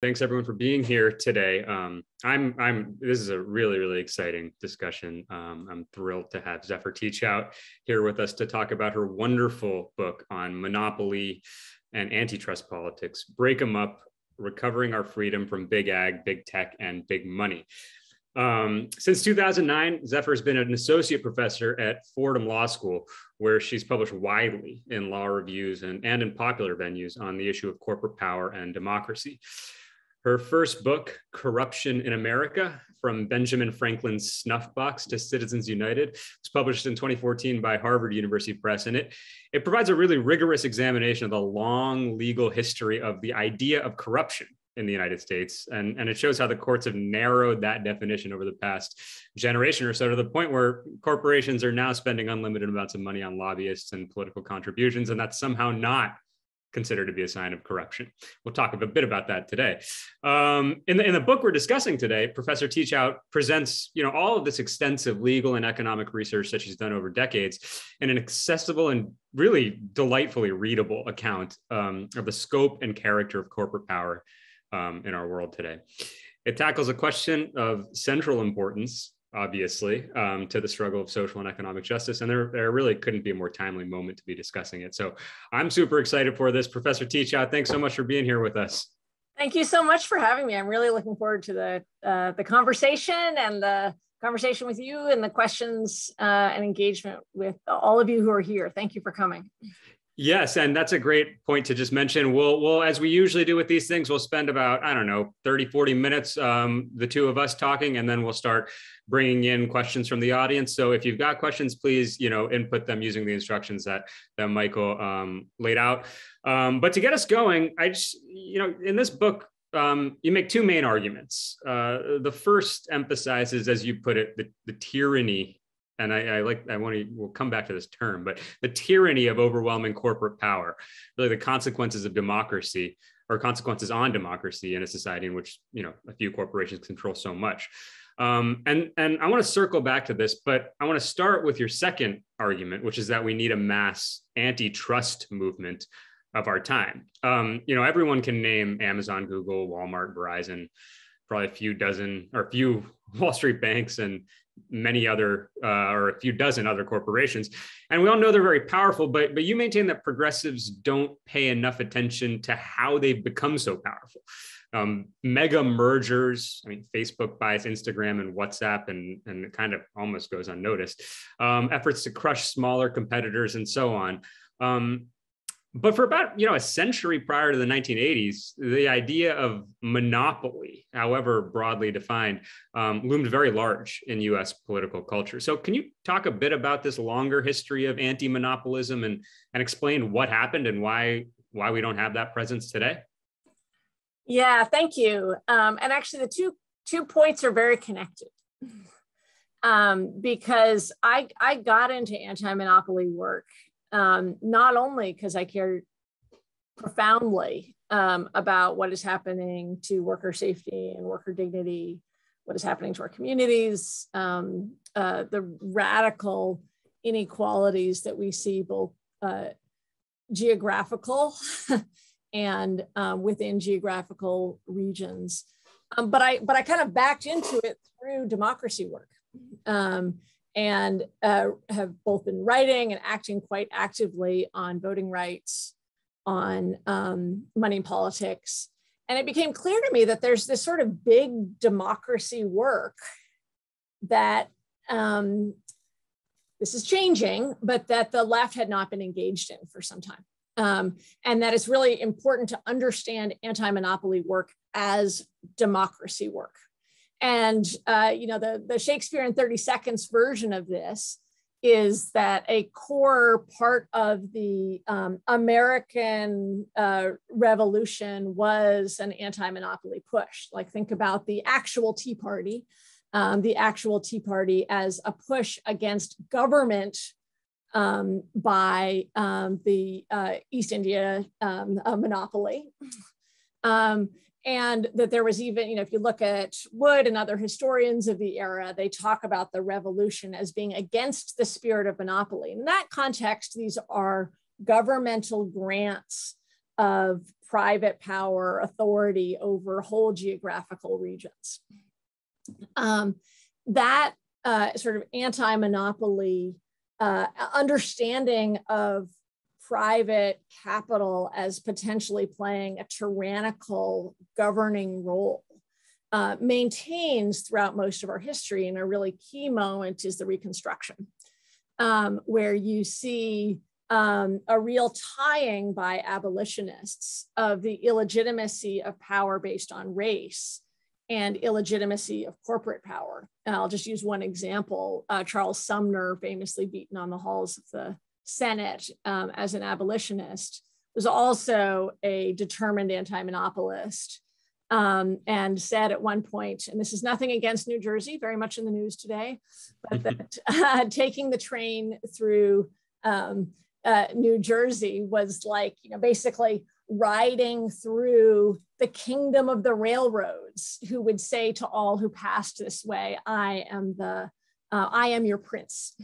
Thanks everyone for being here today. This is a really, really exciting discussion. I'm thrilled to have Zephyr Teachout here with us to talk about her wonderful book on monopoly and antitrust politics, Break 'em Up, Recovering Our Freedom from Big Ag, Big Tech, and Big Money. Since 2009, Zephyr has been an associate professor at Fordham Law School, where she's published widely in law reviews and in popular venues on the issue of corporate power and democracy. Her first book, Corruption in America, From Benjamin Franklin's Snuff Box to Citizens United, was published in 2014 by Harvard University Press. And it provides a really rigorous examination of the long legal history of the idea of corruption in the United States. And it shows how the courts have narrowed that definition over the past generation or so to the point where corporations are now spending unlimited amounts of money on lobbyists and political contributions, and that's somehow not considered to be a sign of corruption. We'll talk a bit about that today. In the book we're discussing today, Professor Teachout presents, all of this extensive legal and economic research that she's done over decades in an accessible and really delightfully readable account of the scope and character of corporate power in our world today. It tackles a question of central importance, obviously, to the struggle of social and economic justice. And there really couldn't be a more timely moment to be discussing it. So I'm super excited for this. Professor Teachout, thanks so much for being here with us. Thank you so much for having me. I'm really looking forward to the conversation and the conversation with you and the questions and engagement with all of you who are here. Thank you for coming. Yes, and that's a great point to just mention. We'll, as we usually do with these things, we'll spend about, 30, 40 minutes, the two of us talking, and then we'll start bringing in questions from the audience. So if you've got questions, please, input them using the instructions that Michael laid out. But to get us going, I just, in this book, you make two main arguments. The first emphasizes, as you put it, the tyranny. And we'll come back to this term, but the tyranny of overwhelming corporate power, really the consequences of democracy or consequences on democracy in a society in which, a few corporations control so much. And I want to circle back to this, but I want to start with your second argument, which is that we need a mass antitrust movement of our time. Everyone can name Amazon, Google, Walmart, Verizon, probably a few Wall Street banks and many other or a few dozen other corporations. And we all know they're very powerful, but you maintain that progressives don't pay enough attention to how they've become so powerful. Mega mergers, Facebook buys Instagram and WhatsApp, and it kind of almost goes unnoticed. Efforts to crush smaller competitors and so on. But for about a century prior to the 1980s, the idea of monopoly, however broadly defined, loomed very large in U.S. political culture. So can you talk a bit about this longer history of anti-monopolism and explain what happened and why we don't have that presence today? Yeah, thank you. And actually, the two points are very connected. Because I got into anti-monopoly work not only because I care profoundly about what is happening to worker safety and worker dignity, what is happening to our communities, the radical inequalities that we see both geographical and within geographical regions. But I kind of backed into it through democracy work. And have both been writing and acting quite actively on voting rights, on money politics. And it became clear to me that there's this sort of big democracy work that this is changing, but that the left had not been engaged in for some time. And that it's really important to understand anti-monopoly work as democracy work. And, the Shakespeare in 30 Seconds version of this is that a core part of the American Revolution was an anti-monopoly push. Like, think about the actual Tea Party as a push against government by the East India monopoly. And that there was even, if you look at Wood and other historians of the era, they talk about the revolution as being against the spirit of monopoly. In that context, these are governmental grants of private power authority over whole geographical regions. That sort of anti-monopoly understanding of private capital as potentially playing a tyrannical governing role maintains throughout most of our history. And a really key moment is the Reconstruction, where you see a real tying by abolitionists of the illegitimacy of power based on race and illegitimacy of corporate power. And I'll just use one example. Charles Sumner, famously beaten on the halls of the Senate as an abolitionist, was also a determined anti-monopolist, and said at one point, and this is nothing against New Jersey, very much in the news today, but that taking the train through New Jersey was like, basically riding through the kingdom of the railroads, who would say to all who passed this way, I am your prince.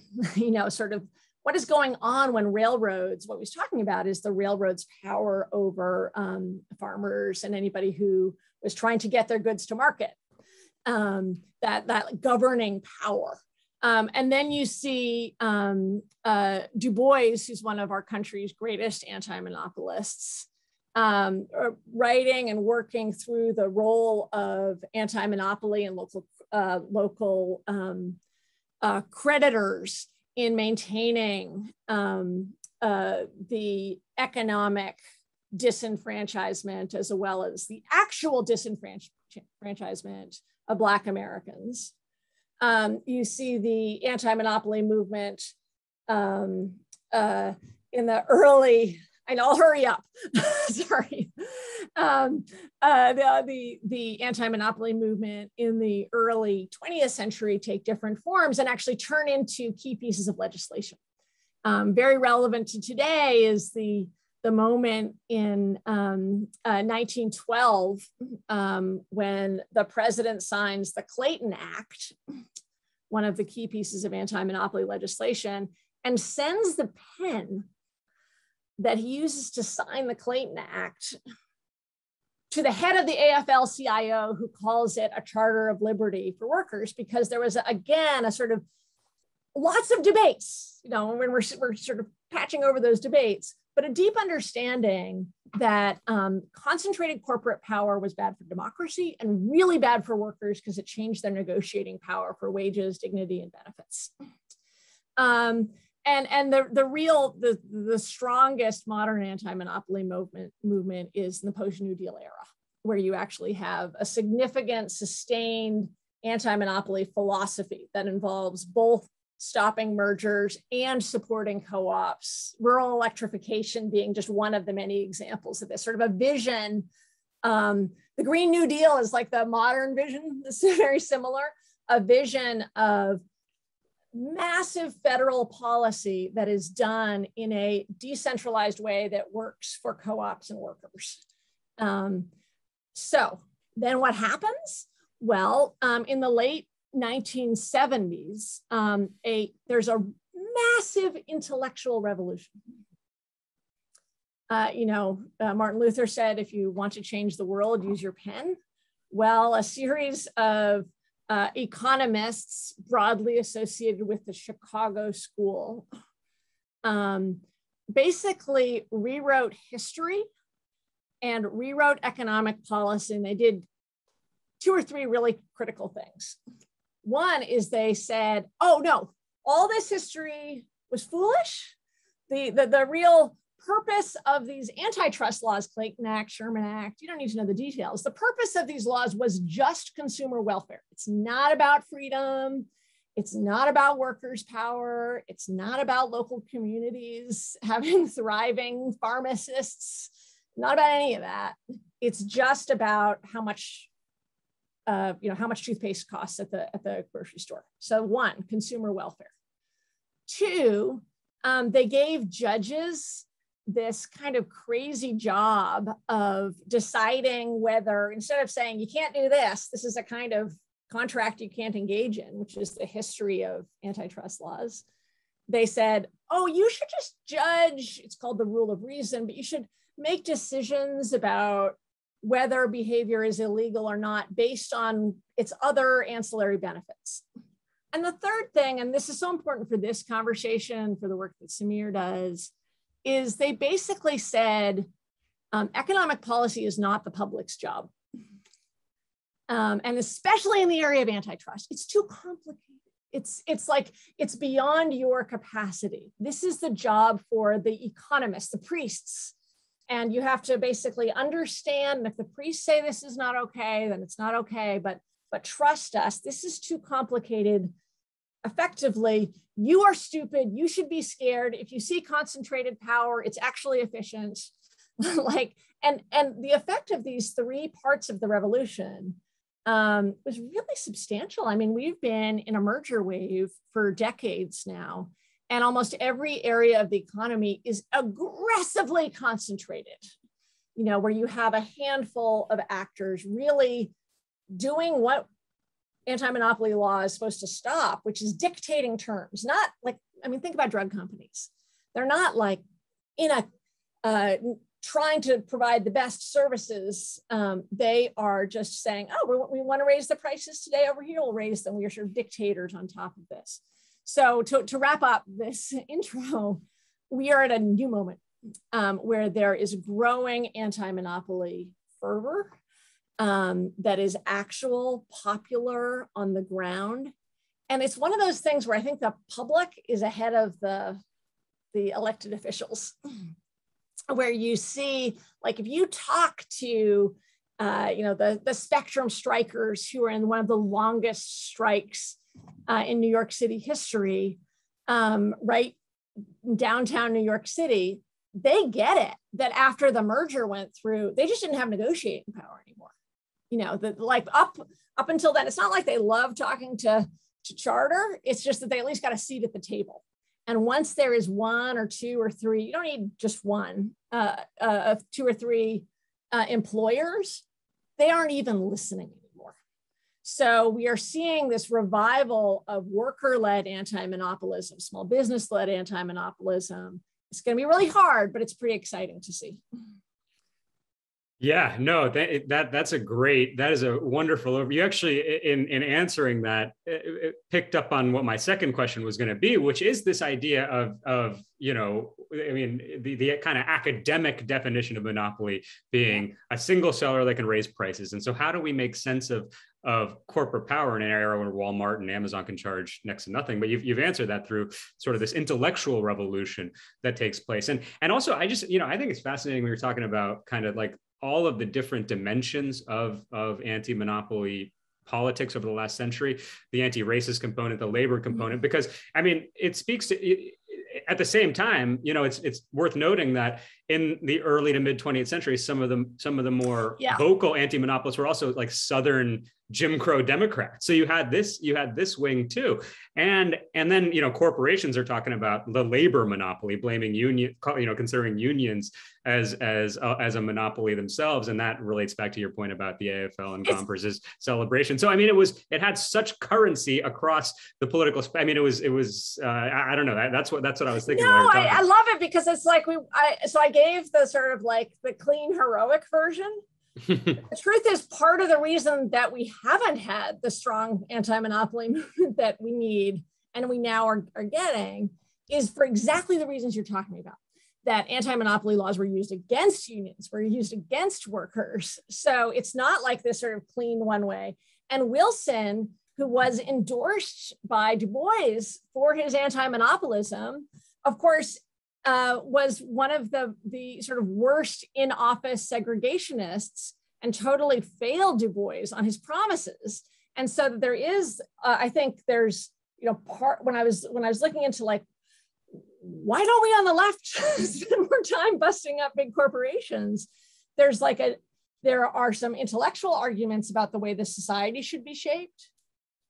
Sort of what is going on when railroads, what he was talking about is the railroads' power over farmers and anybody who was trying to get their goods to market, that governing power. And then you see Du Bois, who's one of our country's greatest anti-monopolists, writing and working through the role of anti-monopoly and local creditors in maintaining the economic disenfranchisement as well as the actual disenfranchisement of Black Americans. You see the anti-monopoly movement in the early, I'll hurry up, sorry. The anti-monopoly movement in the early 20th century take different forms and actually turn into key pieces of legislation. Very relevant to today is the moment in 1912 when the president signs the Clayton Act, one of the key pieces of anti-monopoly legislation, and sends the pen that he uses to sign the Clayton Act to the head of the AFL-CIO, who calls it a charter of liberty for workers, because there was, again, a sort of lots of debates, when we're sort of patching over those debates, but a deep understanding that concentrated corporate power was bad for democracy and really bad for workers because it changed their negotiating power for wages, dignity, and benefits. And the strongest modern anti-monopoly movement is in the post-New Deal era, where you actually have a significant sustained anti-monopoly philosophy that involves both stopping mergers and supporting co-ops, rural electrification being just one of the many examples of this sort of a vision. The Green New Deal is like the modern vision. This is very similar, a vision of massive federal policy that is done in a decentralized way that works for co-ops and workers. So then what happens? Well, in the late 1970s, there's a massive intellectual revolution. Martin Luther said, if you want to change the world, use your pen. Well, a series of economists broadly associated with the Chicago School basically rewrote history and rewrote economic policy. And they did 2 or 3 really critical things. One is they said, oh no, all this history was foolish. The real purpose of these antitrust laws, Clayton Act, Sherman Act, you don't need to know the details. The purpose of these laws was just consumer welfare. It's not about freedom. It's not about workers' power. It's not about local communities having thriving pharmacists. Not about any of that. It's just about how much toothpaste costs at the grocery store. So 1, consumer welfare. 2, they gave judges this kind of crazy job of deciding whether, instead of saying you can't do this, this is a kind of contract you can't engage in, which is the history of antitrust laws. They said, oh, you should just judge, it's called the rule of reason, but you should make decisions about whether behavior is illegal or not based on its other ancillary benefits. And the third thing, and this is so important for this conversation, for the work that Samir does, is they basically said economic policy is not the public's job. And especially in the area of antitrust, it's too complicated. It's like, it's beyond your capacity. This is the job for the economists, the priests. And you have to basically understand, and if the priests say this is not okay, then it's not okay, but trust us, this is too complicated. Effectively, you are stupid, you should be scared. If you see concentrated power, it's actually efficient. And the effect of these three parts of the revolution was really substantial. I mean, we've been in a merger wave for decades now, and almost every area of the economy is aggressively concentrated, where you have a handful of actors really doing what anti-monopoly law is supposed to stop, which is dictating terms. Not like, think about drug companies. They're not like in a trying to provide the best services. They are just saying, oh, we want to raise the prices today over here, we'll raise them. We are sort of dictators on top of this. So to wrap up this intro, we are at a new moment where there is growing anti-monopoly fervor that is actual, popular on the ground. And it's one of those things where I think the public is ahead of the elected officials, where you see, like, if you talk to, the Spectrum strikers, who are in one of the longest strikes in New York City history, right downtown New York City, they get it that after the merger went through, they just didn't have negotiating power anymore. Up until then, it's not like they love talking to Charter. It's just that they at least got a seat at the table. And once there is one or two or three, you don't need just one, two or three employers, they aren't even listening anymore. So we are seeing this revival of worker-led anti-monopolism, small business-led anti-monopolism. It's going to be really hard, but it's pretty exciting to see. Yeah, no, that is a wonderful overview. You actually, in answering that, it picked up on what my second question was going to be, which is this idea of the kind of academic definition of monopoly being a single seller that can raise prices. And so how do we make sense of corporate power in an era where Walmart and Amazon can charge next to nothing? But you've answered that through sort of this intellectual revolution that takes place. And also, I think it's fascinating when you're talking about kind of like all of the different dimensions of anti-monopoly politics over the last century, the anti-racist component, the labor component, because it speaks to, at the same time, it's worth noting that in the early to mid 20th century, some of the more vocal anti-monopolists were also like Southern Jim Crow Democrats. So you had this wing too. And then, corporations are talking about the labor monopoly, blaming considering unions as a monopoly themselves. And that relates back to your point about the AFL and Gompers' celebration. So, it had such currency across the political spectrum. It was I don't know, that's what I was thinking. No, I love it, because it's like I gave the sort of like the clean heroic version. The truth is, part of the reason that we haven't had the strong anti-monopoly movement that we need and we now are getting is for exactly the reasons you're talking about, that anti-monopoly laws were used against unions, were used against workers. So it's not like this sort of clean one way. And Wilson, who was endorsed by Du Bois for his anti-monopolism, of course, was one of the sort of worst in-office segregationists and totally failed Du Bois on his promises. And so there is, I think there's, when I was looking into like, why don't we on the left spend more time busting up big corporations? There are some intellectual arguments about the way the society should be shaped,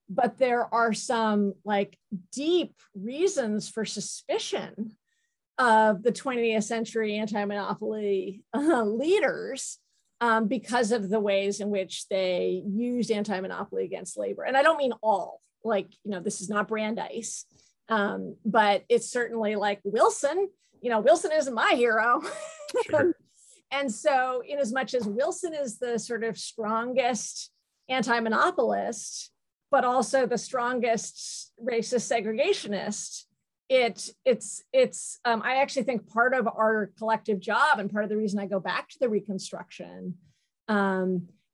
but there are some like deep reasons for suspicion of the 20th century anti-monopoly leaders because of the ways in which they used anti-monopoly against labor. And I don't mean all, this is not Brandeis, but it's certainly like Wilson. Wilson isn't my hero. Sure. And so in as much as Wilson is the sort of strongest anti-monopolist, but also the strongest racist segregationist, I actually think part of our collective job and part of the reason I go back to the Reconstruction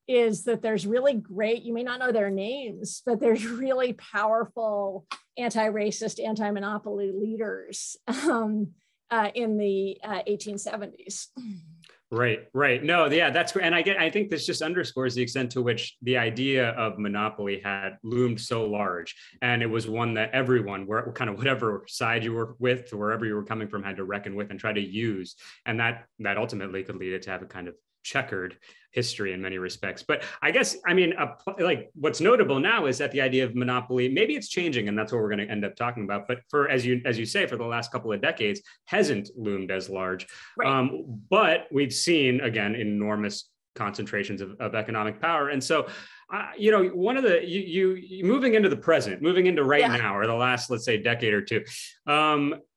is that there's really great, you may not know their names, but there's really powerful anti-racist, anti-monopoly leaders in the 1870s. Right. No, yeah, that's great. And I think this just underscores the extent to which the idea of monopoly had loomed so large. And it was one that everyone, kind of whatever side you were with, wherever you were coming from, had to reckon with and try to use. And that ultimately could lead it to have a kind of checkered history in many respects. But I guess, I mean, like what's notable now is that the idea of monopoly, maybe it's changing, and that's what we're going to end up talking about. But for, as you say, for the last couple of decades, hasn't loomed as large. Right. But we've seen, again, enormous concentrations of economic power. And so, one of the, you moving into the present, moving into now, or the last, let's say, decade or two,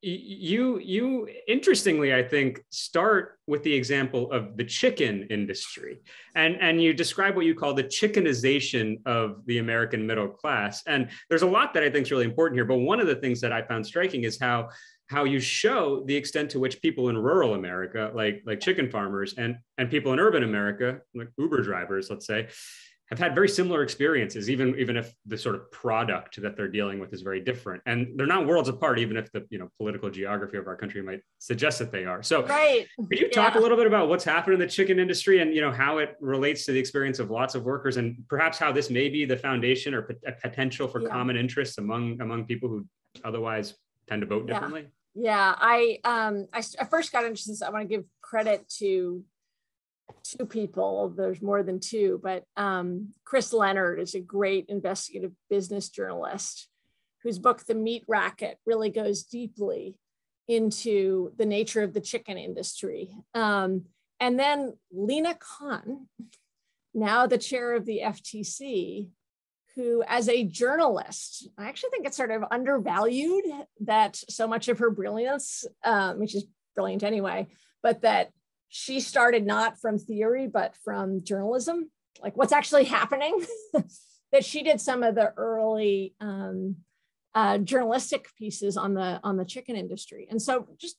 you interestingly, I think, start with the example of the chicken industry. And you describe what you call the chickenization of the American middle class. And there's a lot that I think is really important here. But one of the things that I found striking is how you show the extent to which people in rural America, like chicken farmers, and people in urban America, like Uber drivers, let's say, have had very similar experiences, even if the sort of product that they're dealing with is very different. And they're not worlds apart, even if the political geography of our country might suggest that they are. So could you talk a little bit about what's happened in the chicken industry and how it relates to the experience of lots of workers, and perhaps how this may be the foundation or a potential for common interests among people who otherwise tend to vote differently? Yeah, I first got interested in this. I want to give credit to two people. There's more than two, but Chris Leonard is a great investigative business journalist whose book, The Meat Racket, really goes deeply into the nature of the chicken industry. And then Lina Khan, now the chair of the FTC, who, as a journalist, I actually think it's sort of undervalued that so much of her brilliance, which is brilliant anyway, but that she started not from theory, but from journalism, like what's actually happening, that she did some of the early journalistic pieces on the chicken industry. And so just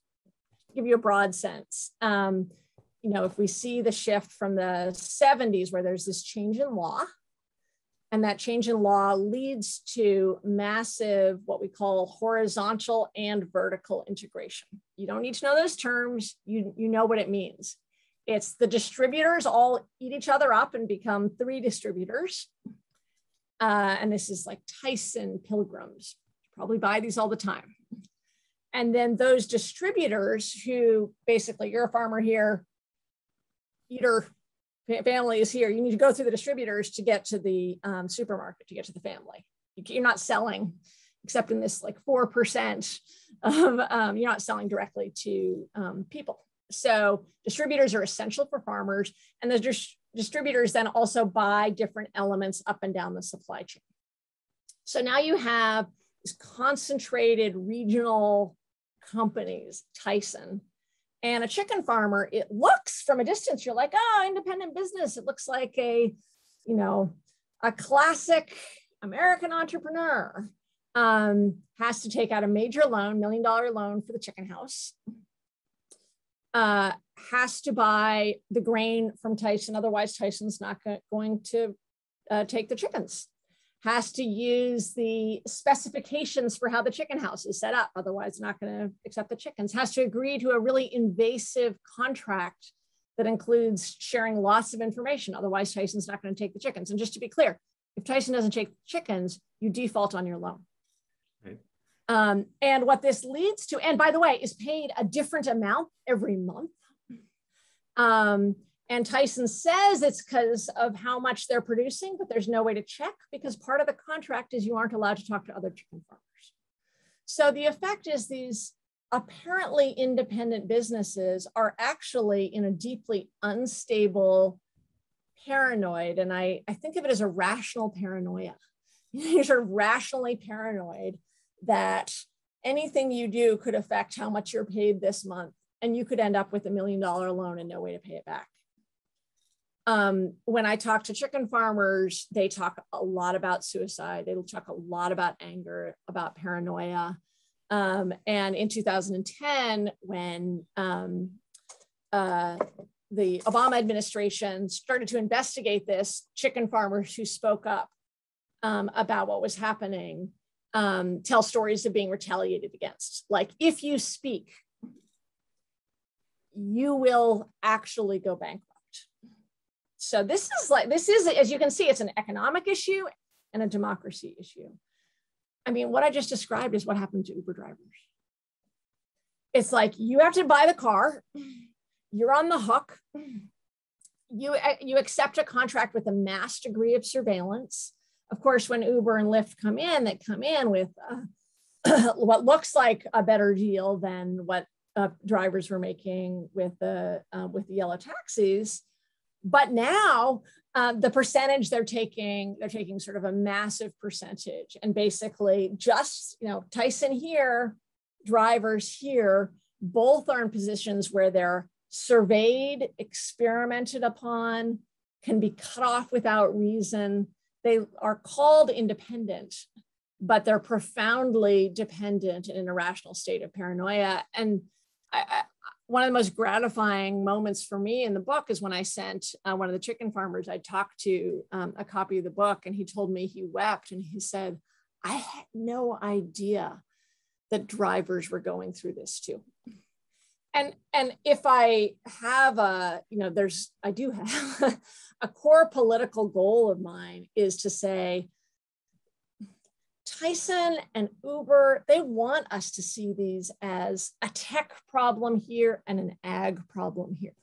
to give you a broad sense, if we see the shift from the 70s where there's this change in law, and that change in law leads to massive, what we call horizontal and vertical integration. You don't need to know those terms. You know what it means. It's the distributors all eat each other up and become three distributors. And this is like Tyson Pilgrims. You probably buy these all the time. And then those distributors who basically, you're a farmer here, eater family is here. You need to go through the distributors to get to the supermarket, to get to the family. You're not selling, except in this like 4% of, you're not selling directly to people. So distributors are essential for farmers, and the distributors then also buy different elements up and down the supply chain. So now you have these concentrated regional companies, Tyson, and a chicken farmer. It looks from a distance, you're like, oh, independent business. It looks like a classic American entrepreneur. Has to take out a major loan, $1 million loan for the chicken house. Has to buy the grain from Tyson. Otherwise, Tyson's not going to take the chickens. Has to use the specifications for how the chicken house is set up. Otherwise, not going to accept the chickens. Has to agree to a really invasive contract that includes sharing lots of information. Otherwise, Tyson's not going to take the chickens. And just to be clear, if Tyson doesn't take chickens, you default on your loan. Right. And what this leads to, and by the way, is paid a different amount every month. And Tyson says it's because of how much they're producing, but there's no way to check because part of the contract is you aren't allowed to talk to other chicken farmers. So the effect is these apparently independent businesses are actually in a deeply unstable paranoid, and I think of it as a rational paranoia. You're sort of rationally paranoid that anything you do could affect how much you're paid this month and you could end up with $1 million loan and no way to pay it back. When I talk to chicken farmers, they talk a lot about suicide. They will talk a lot about anger, about paranoia. And in 2010, when the Obama administration started to investigate this, chicken farmers who spoke up about what was happening tell stories of being retaliated against. Like, if you speak, you will actually go bankrupt. So this is, as you can see, it's an economic issue and a democracy issue. I mean, what I just described is what happened to Uber drivers. It's like, you have to buy the car, you're on the hook, you accept a contract with a mass degree of surveillance. Of course, when Uber and Lyft come in, they come in with what looks like a better deal than what drivers were making with the yellow taxis. But now the percentage they're taking sort of a massive percentage, and basically just, Tyson here, drivers here, both are in positions where they're surveyed, experimented upon, can be cut off without reason. They are called independent, but they're profoundly dependent in an irrational state of paranoia. And one of the most gratifying moments for me in the book is when I sent one of the chicken farmers I talked to a copy of the book, and he told me he wept, and he said, I had no idea that drivers were going through this too. And if I have I do have a core political goal of mine is to say, Tyson and Uber, they want us to see these as a tech problem here and an ag problem here.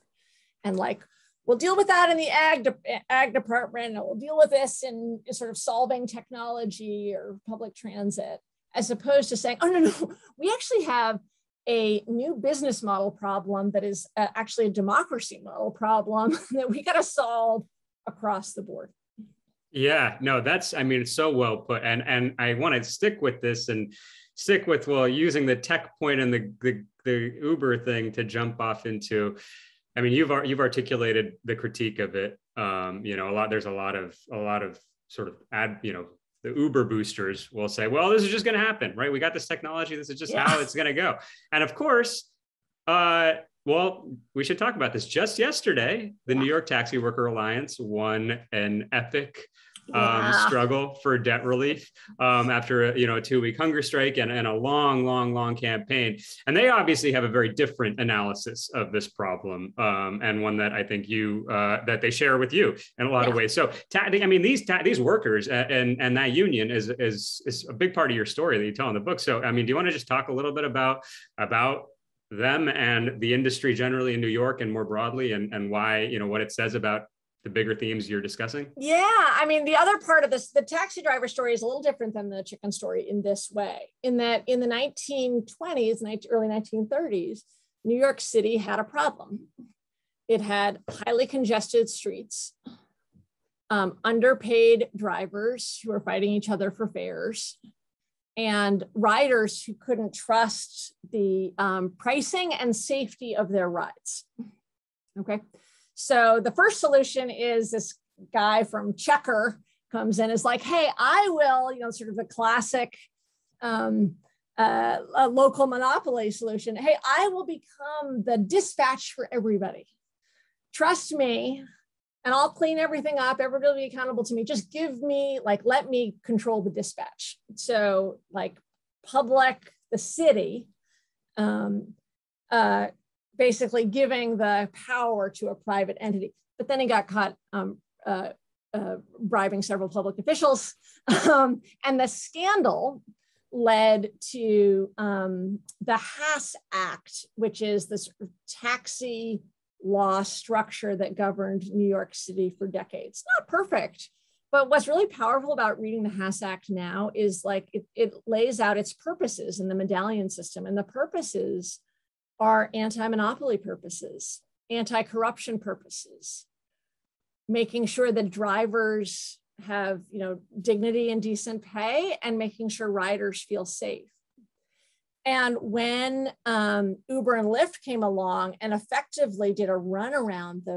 And like, we'll deal with that in the ag department, and we'll deal with this in sort of solving technology or public transit, as opposed to saying, oh, no, we actually have a new business model problem that is actually a democracy model problem that we got to solve across the board. Yeah, no, it's so well put. And I want to stick with this and stick with, using the tech point and the Uber thing to jump off into, you've articulated the critique of it. There's a lot of sort of the Uber boosters will say, well, this is just going to happen, right? We got this technology. This is just how it's going to go. And of course, we should talk about this. Just yesterday, the New York Taxi Worker Alliance won an epic struggle for debt relief after a 2-week hunger strike and a long campaign. And they obviously have a very different analysis of this problem, and one that I think that they share with you in a lot of ways. So these workers and that union is a big part of your story that you tell in the book. So do you want to just talk a little bit about them and the industry generally in New York and more broadly, and why, what it says about the bigger themes you're discussing? Yeah, the other part of this, the taxi driver story is a little different than the chicken story in this way, in that in the 1920s, early 1930s, New York City had a problem. It had highly congested streets, underpaid drivers who were fighting each other for fares, and riders who couldn't trust the pricing and safety of their rides. Okay, so the first solution is this guy from Checker comes in, is like, hey, I will, sort of the classic a local monopoly solution. Hey, I will become the dispatch for everybody. Trust me, and I'll clean everything up. Everybody will be accountable to me. Just give me, let me control the dispatch. So the city, basically giving the power to a private entity. But then he got caught bribing several public officials. And the scandal led to the Haas Act, which is this taxi law structure that governed New York City for decades. Not perfect, but what's really powerful about reading the Haas Act now is it lays out its purposes in the medallion system. And the purposes are anti-monopoly purposes, anti-corruption purposes, making sure that drivers have dignity and decent pay, and making sure riders feel safe. And when Uber and Lyft came along and effectively did a run around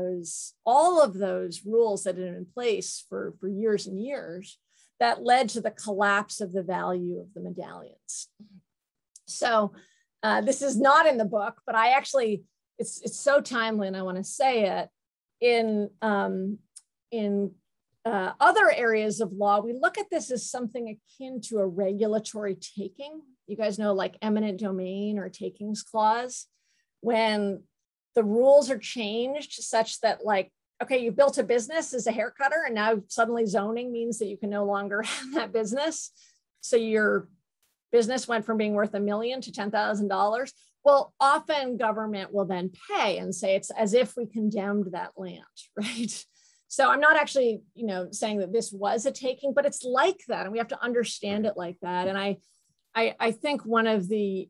all of those rules that had been in place for years and years, that led to the collapse of the value of the medallions. So this is not in the book, but I actually, it's so timely, and I want to say it. In other areas of law, we look at this as something akin to a regulatory taking. You guys know, like eminent domain or takings clause, when the rules are changed such that, like, okay, you built a business as a hair cutter, and now suddenly zoning means that you can no longer have that business. So your business went from being worth $1 million to $10,000. Well, often government will then pay and say it's as if we condemned that land, right? So I'm not actually, saying that this was a taking, but it's like that, and we have to understand it like that. And I think one of the,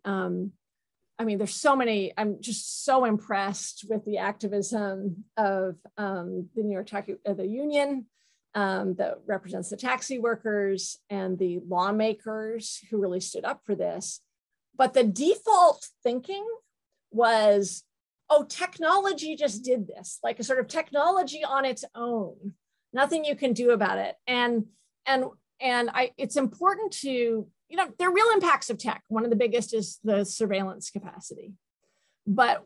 there's so many, I'm just so impressed with the activism of the New York the union that represents the taxi workers and the lawmakers who really stood up for this. But the default thinking was, oh, technology just did this, like a sort of technology on its own, nothing you can do about it. And it's important to, there are real impacts of tech. One of the biggest is the surveillance capacity. But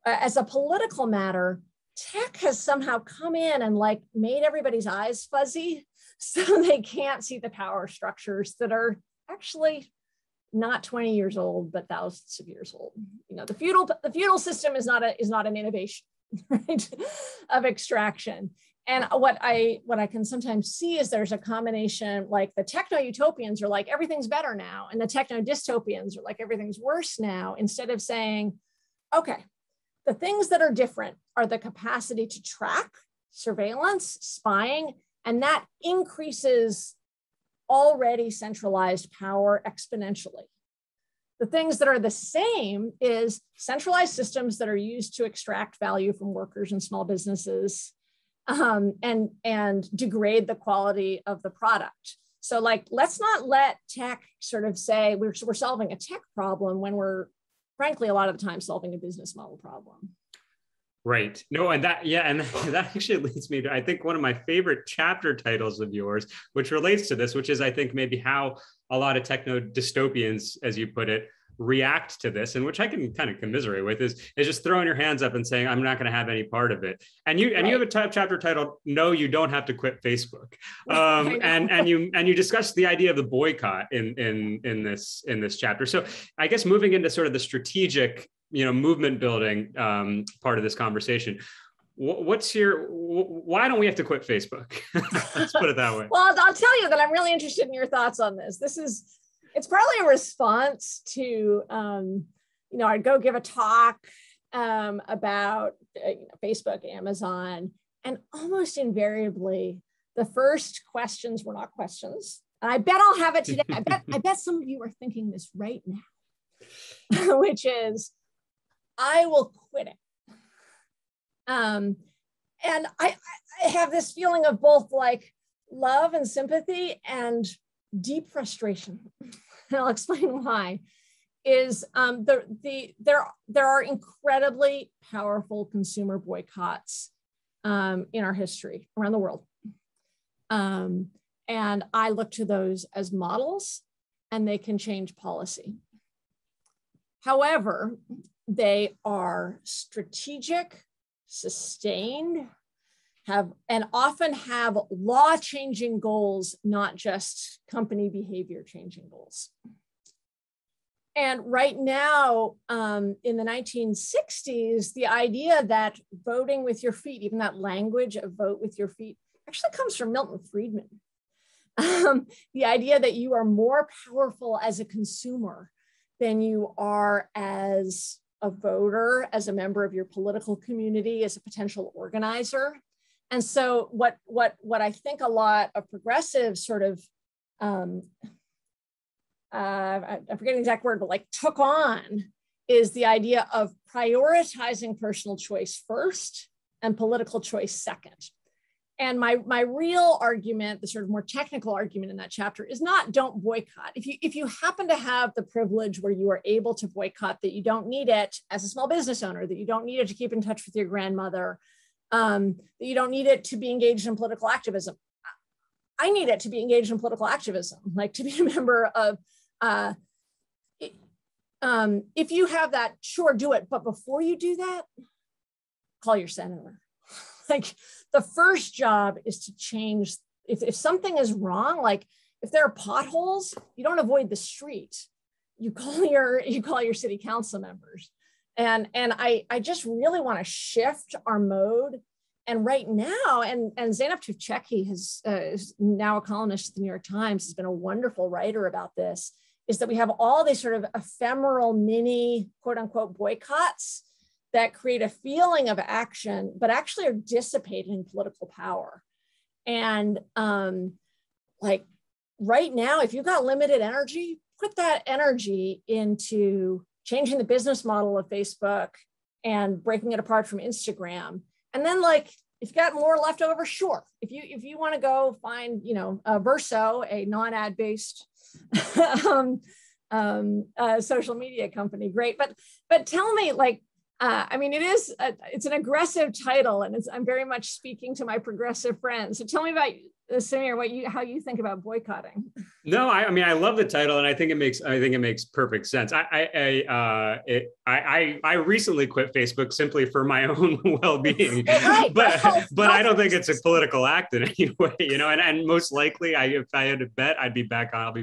as a political matter, tech has somehow come in and like made everybody's eyes fuzzy so they can't see the power structures that are actually not 20 years old, but thousands of years old. The feudal system is not an innovation, right, of extraction. And what I can sometimes see is there's a combination, like the techno-utopians are like, everything's better now. And the techno-dystopians are like, everything's worse now, instead of saying, okay, the things that are different are the capacity to track, surveillance, spying, and that increases already centralized power exponentially. The things that are the same is centralized systems that are used to extract value from workers and small businesses, and degrade the quality of the product. So, like, let's not let tech sort of say we're solving a tech problem when we're, frankly, a lot of the time solving a business model problem. Right. No, and that actually leads me to, I think, one of my favorite chapter titles of yours, which relates to this, which is, I think, maybe how a lot of techno dystopians, as you put it, react to this, and which I can kind of commiserate with, is just throwing your hands up and saying, I'm not going to have any part of it. And you have a chapter titled, No, You Don't Have to Quit Facebook. And you discuss the idea of the boycott in this chapter. So I guess moving into sort of the strategic, movement building part of this conversation, why don't we have to quit Facebook? Let's put it that way. Well, I'll tell you that I'm really interested in your thoughts on this. It's probably a response to, I'd go give a talk about Facebook, Amazon, and almost invariably, the first questions were not questions. And I bet I'll have it today. I bet some of you are thinking this right now, which is, I will quit it. And I have this feeling of both like love and sympathy and deep frustration. And I'll explain why. Is there are incredibly powerful consumer boycotts in our history around the world. And I look to those as models, and they can change policy. However, they are strategic, sustained, and often have law-changing goals, not just company behavior-changing goals. And right now, in the 1960s, the idea that voting with your feet, even that language of vote with your feet, actually comes from Milton Friedman. The idea that you are more powerful as a consumer than you are as a voter, as a member of your political community, as a potential organizer. And so what I think a lot of progressives sort of, I'm forgetting the exact word, but like took on, is the idea of prioritizing personal choice first and political choice second. And my real argument, the sort of more technical argument in that chapter, is not don't boycott. If you happen to have the privilege where you are able to boycott, that you don't need it as a small business owner, that you don't need it to keep in touch with your grandmother, that you don't need it to be engaged in political activism. I need it to be engaged in political activism, like to be a member of, if you have that, sure, do it. But before you do that, call your senator. Like the first job is to change, if something is wrong, like if there are potholes, you don't avoid the street. You call your city council members. And I just really want to shift our mode. And right now, and Zeynep Tufekci is now a columnist at the New York Times, has been a wonderful writer about this, is that we have all these sort of ephemeral mini quote unquote boycotts that create a feeling of action, but actually are dissipating political power. And like right now, if you've got limited energy, put that energy into changing the business model of Facebook and breaking it apart from Instagram. And then like, if you've got more left over, sure. If you want to go find, Verso, a non-ad based social media company, great. But tell me, like, it's an aggressive title, and I'm very much speaking to my progressive friends. So tell me about Samir, how you think about boycotting. No, I love the title, and I think it makes perfect sense. I recently quit Facebook simply for my own well-being, right. but I don't think it's a political act in any way, and most likely, if I had to bet, I'll be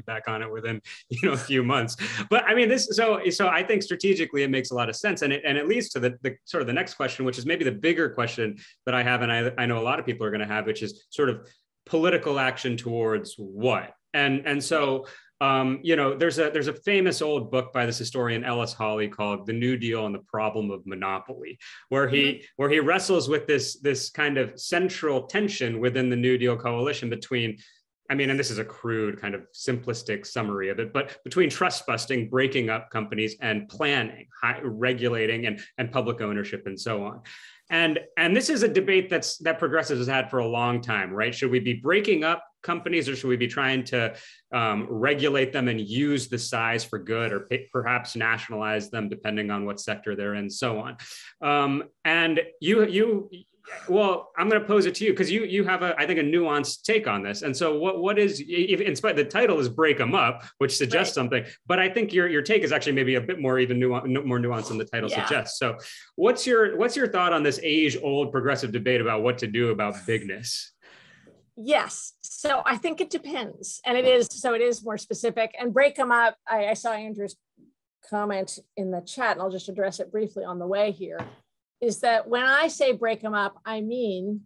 back on it within a few months. But I mean, so I think strategically it makes a lot of sense, and it leads to the sort of the next question, which is maybe the bigger question that I have, and I know a lot of people are going to have, which is sort of political action towards what? And so, there's a famous old book by this historian Ellis Hawley called The New Deal and the Problem of Monopoly, where he wrestles with this kind of central tension within the New Deal coalition between, and this is a crude kind of simplistic summary of it, but between trust busting, breaking up companies, and planning, regulating, and public ownership, and so on. And this is a debate that progressives has had for a long time, right? Should we be breaking up companies, or should we be trying to regulate them and use the size for good, or perhaps nationalize them depending on what sector they're in, so on. And well, I'm going to pose it to you because you have I think a nuanced take on this. And so what is, in spite the title is Break Them Up, which suggests something, but I think your take is actually maybe a bit more more nuanced than the title suggests. So what's your thought on this age-old progressive debate about what to do about bigness? Yes. So I think it depends. And it is more specific. And Break Them Up, I saw Andrew's comment in the chat, and I'll just address it briefly on the way here, is that when I say break them up, I mean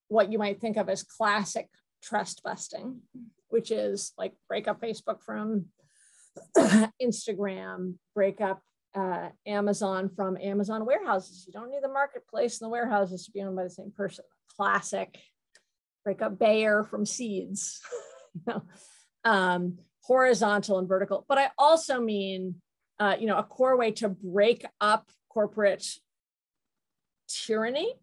what you might think of as classic trust busting, which is like break up Facebook from Instagram, break up Amazon from Amazon warehouses. You don't need the marketplace and the warehouses to be owned by the same person. Classic. Break up Bayer from Seeds. Horizontal and vertical. But I also mean, a core way to break up corporate tyranny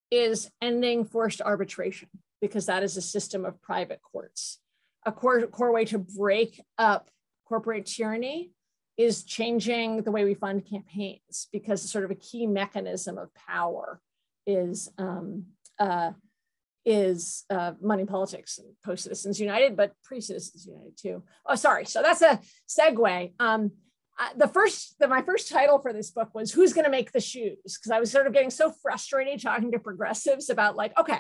is ending forced arbitration, because that is a system of private courts. A core way to break up corporate tyranny is changing the way we fund campaigns, because sort of a key mechanism of power is money politics, and post-Citizens United, but pre-Citizens United too. Oh, sorry. So that's a segue. My first title for this book was Who's Going to Make the Shoes? Because I was sort of getting so frustrated talking to progressives about like, okay,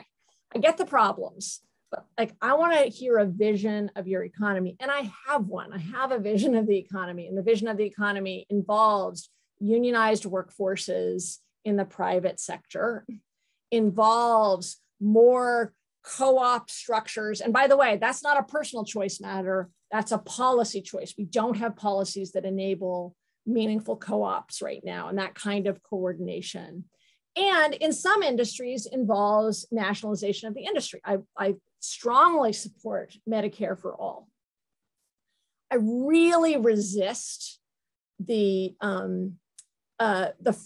I get the problems, but like, I want to hear a vision of your economy. And I have one. I have a vision of the economy, and the vision of the economy involves unionized workforces in the private sector, involves more co-op structures. And by the way, that's not a personal choice matter. That's a policy choice. We don't have policies that enable meaningful co-ops right now, and that kind of coordination. And in some industries involves nationalization of the industry. I strongly support Medicare for all. I really resist the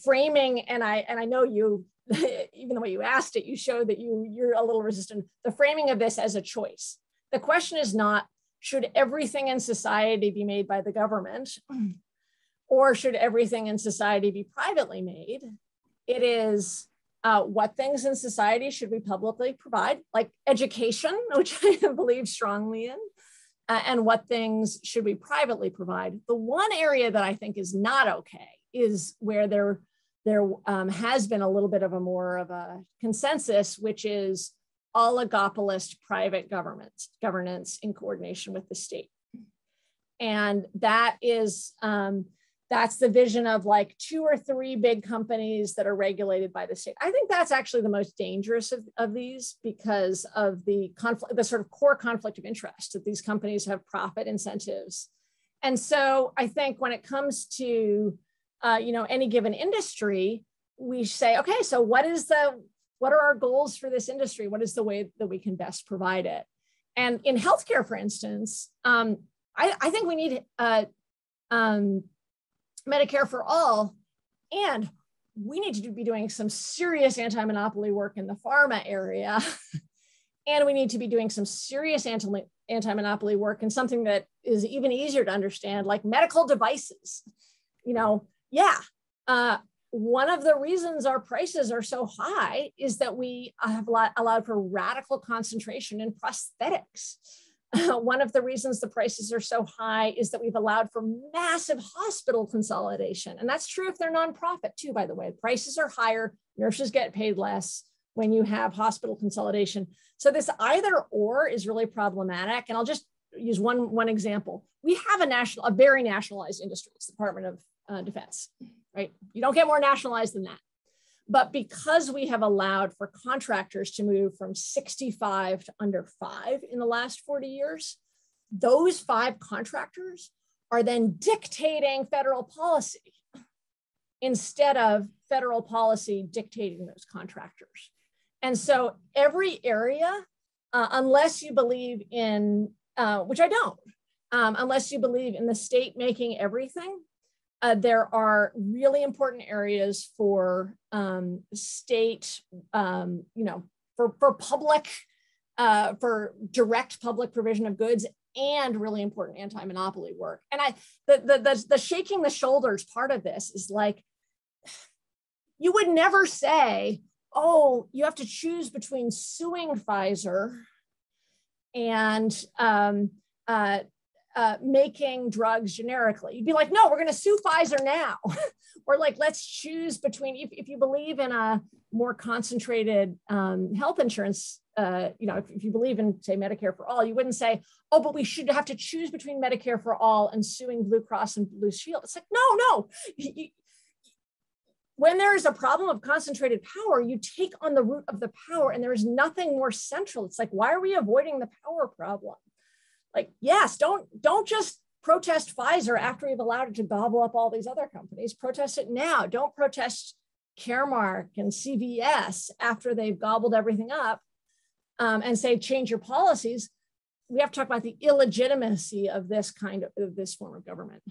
framing, and I know you even the way you asked it, you showed that you're a little resistant. The framing of this as a choice. The question is not, should everything in society be made by the government, or should everything in society be privately made? It is, what things in society should we publicly provide, like education, which I believe strongly in, and what things should we privately provide. The one area that I think is not okay is where there has been a little bit of a more of a consensus, which is oligopolist private governance in coordination with the state. And that is, that's the vision of like 2 or 3 big companies that are regulated by the state. I think that's actually the most dangerous of these, because of the conflict, the sort of core conflict of interest, that these companies have profit incentives. And so I think when it comes to any given industry, we say, okay, so what are our goals for this industry? What is the way that we can best provide it? And in healthcare, for instance, I think we need Medicare for all, and we need to be doing some serious anti-monopoly work in the pharma area. And we need to be doing some serious anti-monopoly work in something that is even easier to understand, like medical devices. One of the reasons our prices are so high is that we have allowed for radical concentration in prosthetics. One of the reasons the prices are so high is that we've allowed for massive hospital consolidation. And that's true if they're nonprofit too, by the way. Prices are higher, nurses get paid less when you have hospital consolidation. So this either or is really problematic. And I'll just use one example. We have a very nationalized industry. It's the Department of Defense, right? You don't get more nationalized than that. But because we have allowed for contractors to move from 65 to under 5 in the last 40 years, those 5 contractors are then dictating federal policy instead of federal policy dictating those contractors. And so every area, unless you believe in, which I don't, unless you believe in the state making everything, there are really important areas for state, for public, for direct public provision of goods, and really important anti-monopoly work. And the shaking the shoulders part of this is like, you would never say, oh, you have to choose between suing Pfizer and making drugs generically. You'd be like, no, we're going to sue Pfizer now. Or like, let's choose between, if you believe in a more concentrated health insurance, if you believe in, say, Medicare for all, you wouldn't say, oh, but we should have to choose between Medicare for all and suing Blue Cross and Blue Shield. It's like, no. When there is a problem of concentrated power, you take on the root of the power, and there is nothing more central. It's like, why are we avoiding the power problem? Like, yes, don't just protest Pfizer after we've allowed it to gobble up all these other companies. Protest it now. Don't protest Caremark and CVS after they've gobbled everything up, and say, change your policies. We have to talk about the illegitimacy of this form of government.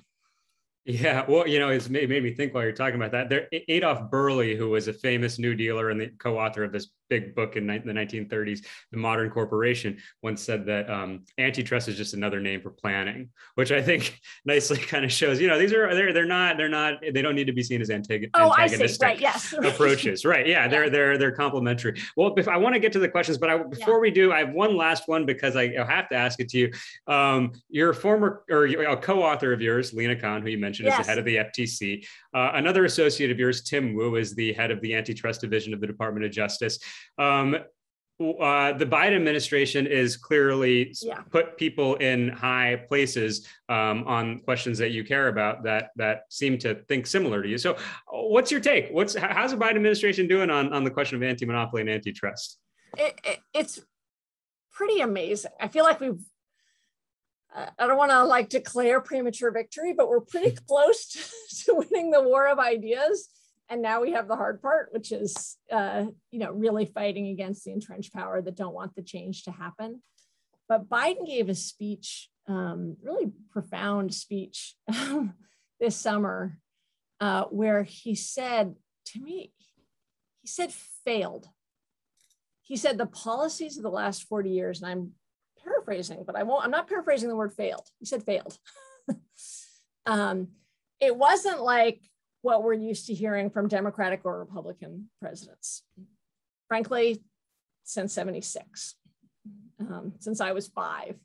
Yeah, well, it's made me think while you're talking about that. Adolf Burley, who was a famous New Dealer and the co-author of this big book in the 1930s, The Modern Corporation, once said that antitrust is just another name for planning, which I think nicely kind of shows, they don't need to be seen as antagonistic right, yes. approaches. Right. Yeah, they're complementary. Well, if I want to get to the questions, but before we do, I have one last one because I have to ask it to you. Your former or a co-author of yours, Lina Khan, who you mentioned, is the head of the FTC. Another associate of yours, Tim Wu, is the head of the antitrust division of the Department of Justice. The Biden administration is clearly put people in high places on questions that you care about that seem to think similar to you. So what's your take? How's the Biden administration doing on the question of anti-monopoly and antitrust? It's pretty amazing. I feel like I don't want to declare premature victory, but we're pretty close to winning the war of ideas. And now we have the hard part, which is, really fighting against the entrenched power that don't want the change to happen. But Biden gave a speech, really profound speech this summer, where he said to me, He said failed. He said the policies of the last 40 years, and I'm paraphrasing, but I'm not paraphrasing the word failed. He said failed. It wasn't like what we're used to hearing from Democratic or Republican presidents. Frankly, since 76, since I was 5.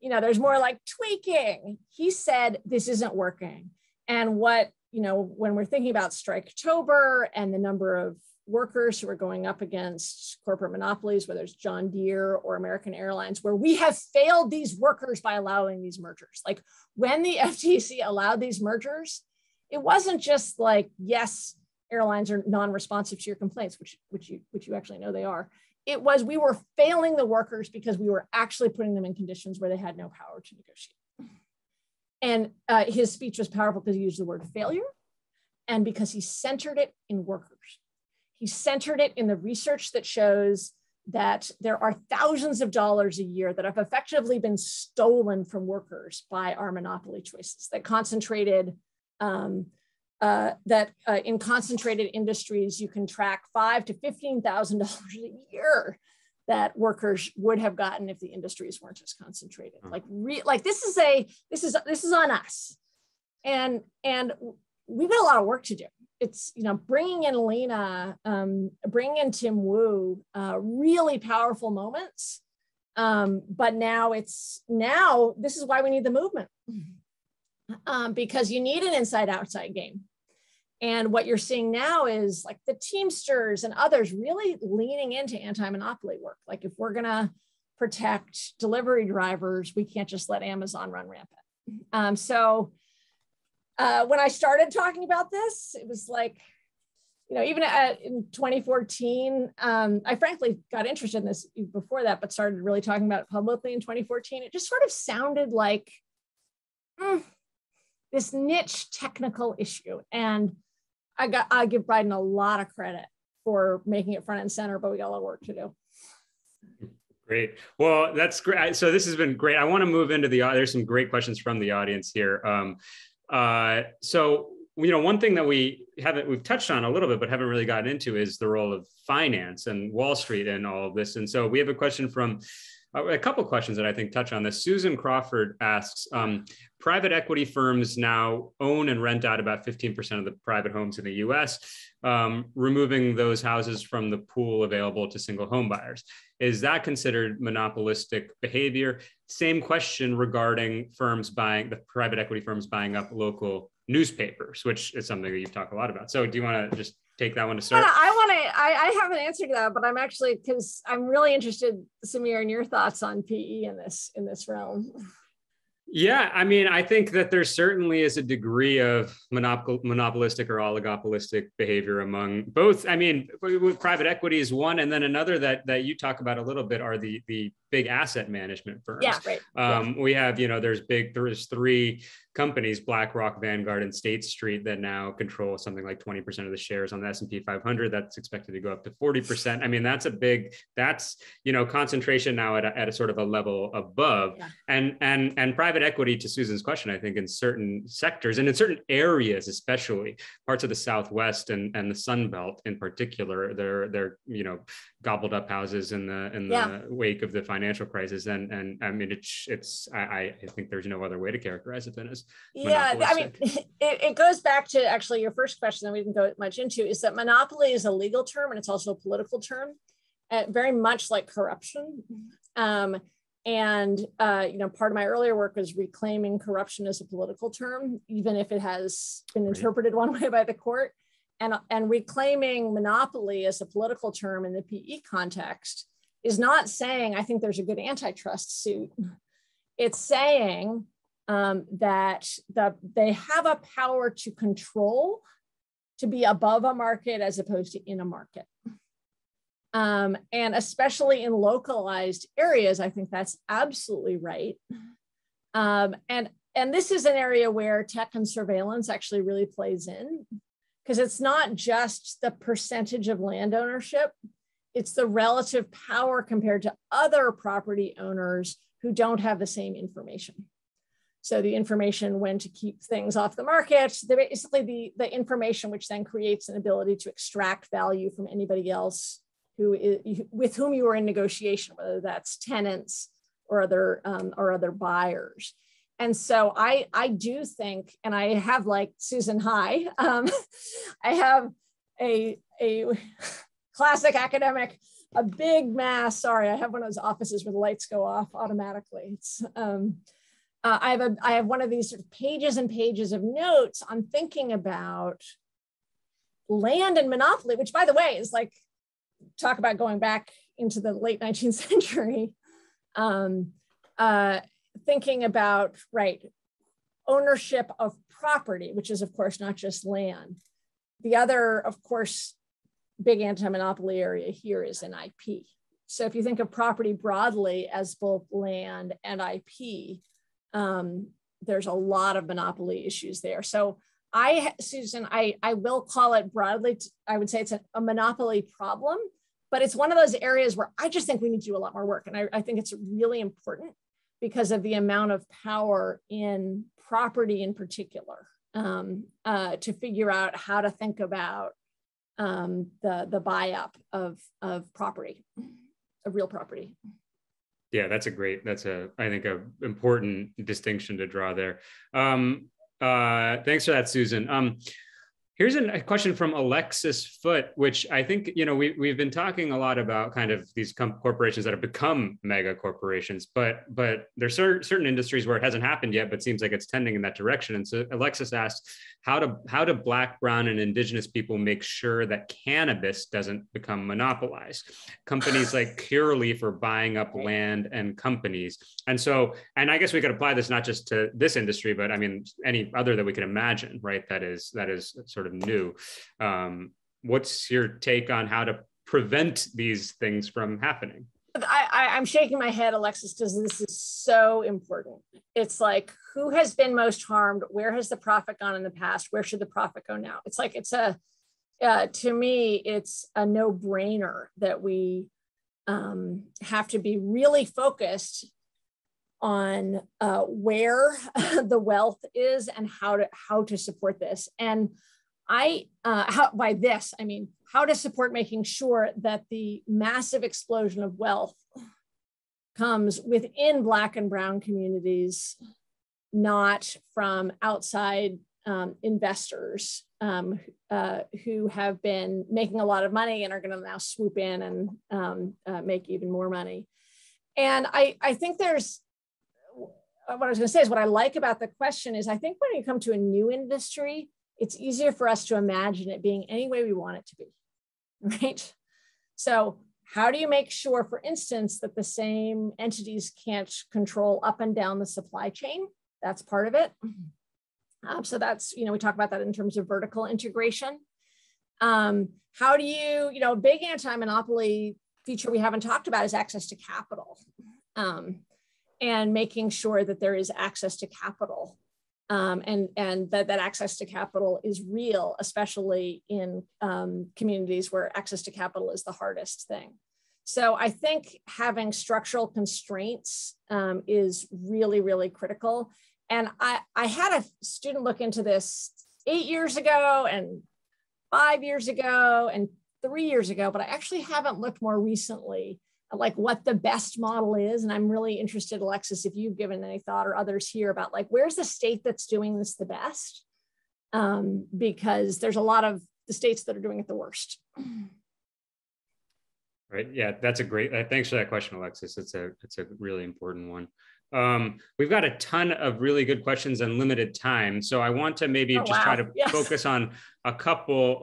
There's more like tweaking. He said, this isn't working. And what, when we're thinking about Striketober and the number of workers who are going up against corporate monopolies, whether it's John Deere or American Airlines, where we have failed these workers by allowing these mergers. Like when the FTC allowed these mergers, it wasn't just like, yes, airlines are non-responsive to your complaints, which you actually know they are. It was, we were failing the workers because we were actually putting them in conditions where they had no power to negotiate. And his speech was powerful because he used the word failure and because he centered it in workers. He centered it in the research that shows that there are thousands of dollars a year that have effectively been stolen from workers by our monopoly choices that concentrated, in concentrated industries, you can track $5,000 to $15,000 a year that workers would have gotten if the industries weren't as concentrated. This is on us, and we've got a lot of work to do. It's bringing in Lena, bringing in Tim Wu, really powerful moments. But now this is why we need the movement, because you need an inside-outside game. And what you're seeing now is like the Teamsters and others really leaning into anti-monopoly work. Like if we're gonna protect delivery drivers, we can't just let Amazon run rampant. When I started talking about this, it was like, even in 2014, I frankly got interested in this before that, but started really talking about it publicly in 2014. It just sort of sounded like this niche technical issue. And I give Biden a lot of credit for making it front and center, but we got a lot of work to do. Great. Well, that's great. So this has been great. I want to move into there's some great questions from the audience here. So one thing that we've touched on a little bit, but haven't really gotten into is the role of finance and Wall Street and all of this. And so we have a question from a couple of questions that I think touch on this. Susan Crawford asks, private equity firms now own and rent out about 15% of the private homes in the US, removing those houses from the pool available to single home buyers. Is that considered monopolistic behavior? Same question regarding the private equity firms buying up local newspapers, which is something that you've talked a lot about. So do you want to just take that one to start? I have an answer to that, but I'm actually, because I'm really interested, Samir, in your thoughts on PE in this realm. Yeah, I mean, I think that there certainly is a degree of monopolistic or oligopolistic behavior among both. I mean, with private equity is one, and then another that you talk about a little bit are the big asset management firms. Yeah, right. We have, there's 3 companies, BlackRock, Vanguard, and State Street, that now control something like 20% of the shares on the S&P 500. That's expected to go up to 40%. I mean, that's concentration now at a sort of a level above. Yeah. And private equity, to Susan's question, I think in certain sectors and in certain areas, especially parts of the Southwest and the Sun Belt in particular, they're gobbled up houses in the wake of the financial crisis. And I mean, I think there's no other way to characterize it than as monopolistic. I mean, it goes back to actually your first question that we didn't go much into, is that monopoly is a legal term and it's also a political term, very much like corruption. Part of my earlier work was reclaiming corruption as a political term, even if it has been interpreted one way by the court. And reclaiming monopoly as a political term in the PE context is not saying, I think there's a good antitrust suit. It's saying that they have a power to control, to be above a market as opposed to in a market. And especially in localized areas, I think that's absolutely right. And this is an area where tech and surveillance actually really plays in, because it's not just the percentage of land ownership, it's the relative power compared to other property owners who don't have the same information. So the information when to keep things off the market, basically the information which then creates an ability to extract value from anybody else with whom you are in negotiation, whether that's tenants or other buyers. And so I do think, and I have, like Susan, hi, I have a classic academic, a big mass. Sorry, I have one of those offices where the lights go off automatically. It's I have one of these sort of pages and pages of notes on thinking about land and monopoly, which, by the way, is like, talk about going back into the late 19th century. Thinking about, right, ownership of property, which is, of course, not just land. The other, of course, big anti-monopoly area here is in IP. So if you think of property broadly as both land and IP, there's a lot of monopoly issues there. So Susan, I will call it broadly, I would say it's a monopoly problem, but it's one of those areas where I just think we need to do a lot more work. And I think it's really important because of the amount of power in property in particular, to figure out how to think about the buy-up of property, of real property. Yeah, that's I think a important distinction to draw there. Thanks for that, Susan. Here's a question from Alexis Foote, which I think, we've been talking a lot about kind of these corporations that have become mega corporations, but there's certain industries where it hasn't happened yet, but seems like it's tending in that direction. And so Alexis asks, how do Black, Brown, and Indigenous people make sure that cannabis doesn't become monopolized? Companies like Curaleaf are buying up land and companies. And I guess we could apply this not just to this industry, but I mean, any other that we can imagine, right? That is sort of new. What's your take on how to prevent these things from happening? I'm shaking my head, Alexis, because this is so important. It's like, who has been most harmed? Where has the profit gone in the past? Where should the profit go now? It's like, to me, it's a no-brainer that we have to be really focused on where the wealth is and how to support this. And by this, I mean, how to support making sure that the massive explosion of wealth comes within Black and Brown communities, not from outside investors who have been making a lot of money and are going to now swoop in and make even more money. And I think there's, what I was going to say is, what I like about the question is, I think when you come to a new industry, it's easier for us to imagine it being any way we want it to be, right? So how do you make sure, for instance, that the same entities can't control up and down the supply chain? That's part of it. So that's, we talk about that in terms of vertical integration. How do you, a big anti-monopoly feature we haven't talked about is access to capital, and making sure that there is access to capital. And that access to capital is real, especially in communities where access to capital is the hardest thing. So I think having structural constraints is really, really critical. And I had a student look into this 8 years ago and 5 years ago and 3 years ago, but I actually haven't looked more recently at like what the best model is. And I'm really interested, Alexis, if you've given any thought, or others here, about like, where's the state that's doing this the best? Because there's a lot of the states that are doing it the worst. Right. Yeah, that's a great, thanks for that question, Alexis. It's a really important one. We've got a ton of really good questions and limited time. So I want to maybe try to focus on a couple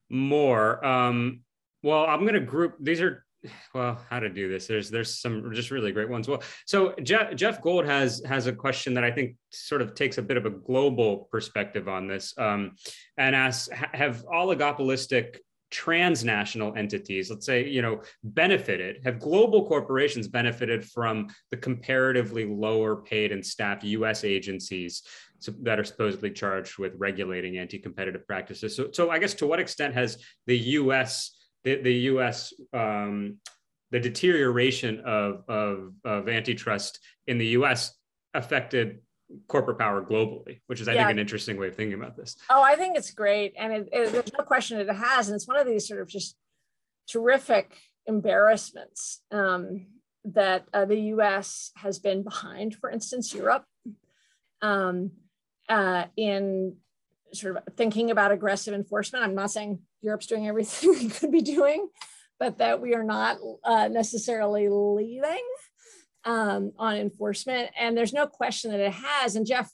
more. Well, I'm going to group, these are, well, how to do this. There's some just really great ones. Well, so Jeff Gold has a question that I think sort of takes a bit of a global perspective on this, and asks, have oligopolistic transnational entities, let's say, have global corporations benefited from the comparatively lower paid and staffed US agencies that are supposedly charged with regulating anti-competitive practices? So I guess, to what extent has the US, the deterioration of antitrust in the US affected corporate power globally, which is, I think, an interesting way of thinking about this. Oh, I think it's great. And there's no question that it has. And it's one of these sort of just terrific embarrassments that the US has been behind, for instance, Europe, in sort of thinking about aggressive enforcement. I'm not saying Europe's doing everything it could be doing, but that we are not necessarily leading on enforcement. And there's no question that it has. And Jeff,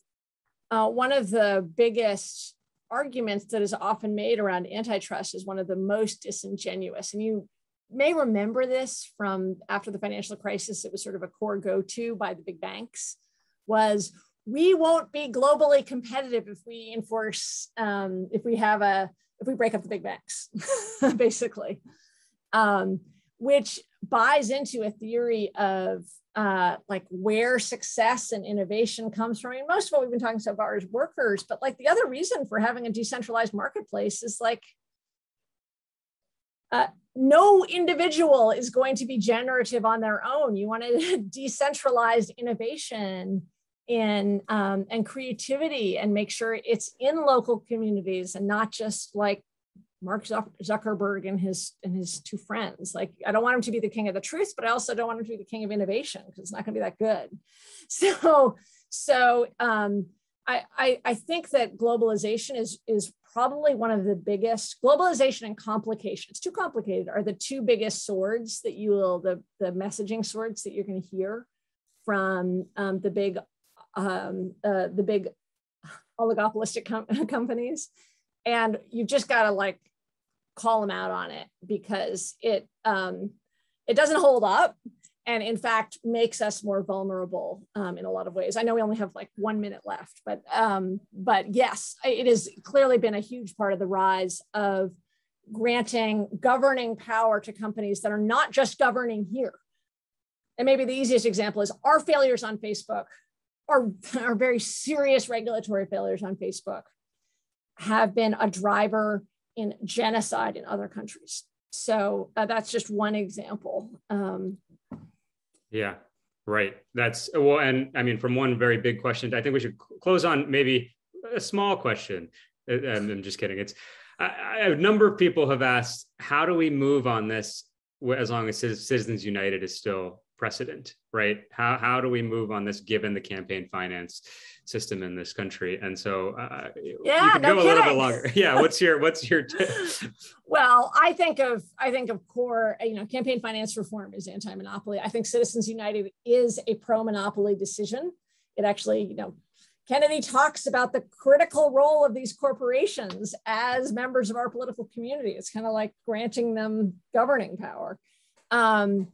one of the biggest arguments that is often made around antitrust is one of the most disingenuous. And you may remember this from after the financial crisis. It was sort of a core go-to by the big banks, was we won't be globally competitive if we enforce, if we break up the big banks, basically, which buys into a theory of like where success and innovation comes from. I mean, most of what we've been talking so far is workers, but like the other reason for having a decentralized marketplace is like no individual is going to be generative on their own. You want a decentralized innovation in and creativity, and make sure it's in local communities and not just like Mark Zuckerberg and his two friends. Like, I don't want him to be the king of the truth, but I also don't want him to be the king of innovation, because it's not going to be that good. So I think that globalization is probably one of the biggest. Globalization and complication, it's too complicated, are the two biggest swords that you will, the messaging swords that you're going to hear from the big oligopolistic companies. And you've just got to like call them out on it, because it doesn't hold up, and in fact makes us more vulnerable in a lot of ways. I know we only have like 1 minute left, but yes, it has clearly been a huge part of the rise of granting governing power to companies that are not just governing here. And maybe the easiest example is our failures on Facebook, our very serious regulatory failures on Facebook, have been a driver in genocide in other countries. So that's just one example. Yeah, right. That's, well, and I mean, from one very big question, I think we should close on maybe a small question. I'm just kidding. It's a number of people have asked, how do we move on this as long as Citizens United is still precedent, right? How do we move on this given the campaign finance system in this country? And so you can go a little bit longer. Yeah, what's your tip? Well, I think of core, campaign finance reform is anti-monopoly. I think Citizens United is a pro-monopoly decision. It actually, Kennedy talks about the critical role of these corporations as members of our political community. It's kind of like granting them governing power. And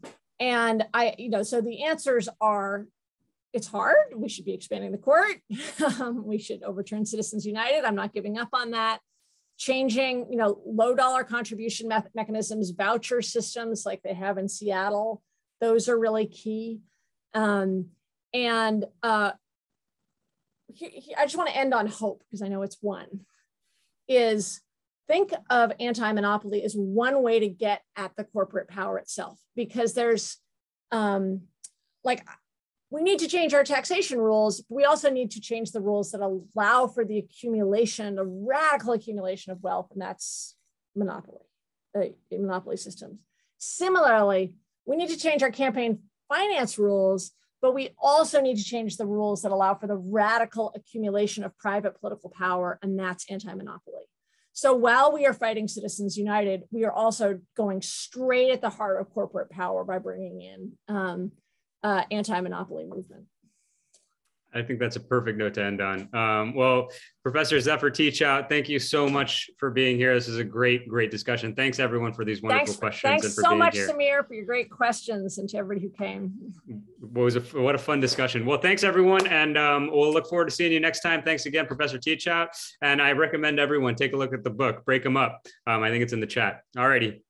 so the answers are, it's hard. We should be expanding the court. We should overturn Citizens United. I'm not giving up on that. Changing, low dollar contribution mechanisms, voucher systems like they have in Seattle. Those are really key. I just want to end on hope, because I know it's one, is think of anti-monopoly as one way to get at the corporate power itself, because there's we need to change our taxation rules. But we also need to change the rules that allow for the radical accumulation of wealth, and that's monopoly systems. Similarly, we need to change our campaign finance rules, but we also need to change the rules that allow for the radical accumulation of private political power, and that's anti-monopoly. So while we are fighting Citizens United, we are also going straight at the heart of corporate power by bringing in anti-monopoly movement. I think that's a perfect note to end on. Well, Professor Zephyr Teachout, thank you so much for being here. This is a great discussion. Thanks everyone for these wonderful questions. Thanks and for so being much, here. Samir, for your great questions, and to everybody who came. What a fun discussion. Well, thanks everyone. And we'll look forward to seeing you next time. Thanks again, Professor Teachout. And I recommend everyone take a look at the book, Break 'em Up. I think it's in the chat. All righty.